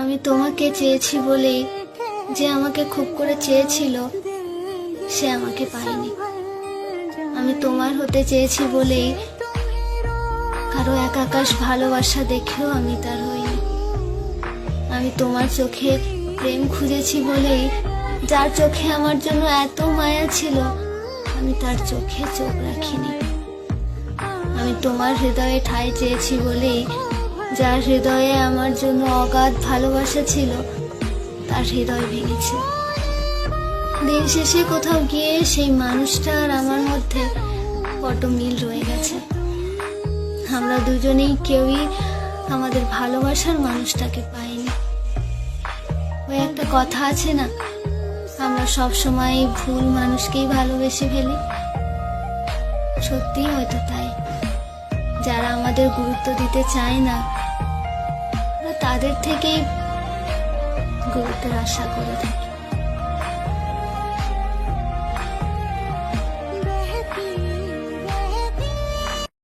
আমি তোমাকে চেয়েছি বলেই যে আমাকে খুব করে চেয়েছিল সে আমাকে পায়নি। আমি তোমার হতে চেয়েছি বলেই কারো এক আকাশ ভালোবাসা দেখেও আমি তার হইনি। আমি তোমার চোখে প্রেম খুঁজেছি বলেই যার চোখে আমার জন্য এত মায়া ছিল আমি তার চোখে চোখ রাখিনি। আমি তোমার হৃদয়ে ঠাঁই চেয়েছি বলেই যার হৃদয়ে আমার জন্য অগাধ ভালোবাসা ছিল তার হৃদয় ভেঙেছে। দিন শেষে কোথাও গিয়ে সেই মানুষটা আর আমার মধ্যে বড্ড মিল রয়ে গেছে। আমরা দুজনেই কেউই আমাদের ভালোবাসার মানুষটাকে পাইনি। ওই একটা কথা আছে না, আমরা সব সময় ভুল মানুষকেই ভালোবেসে ফেলি। সত্যি হয়তো তাই, যারা আমাদের গুরুত্ব দিতে চায় না তাদের থেকেই গুরুত্বের আশা করে থাকি।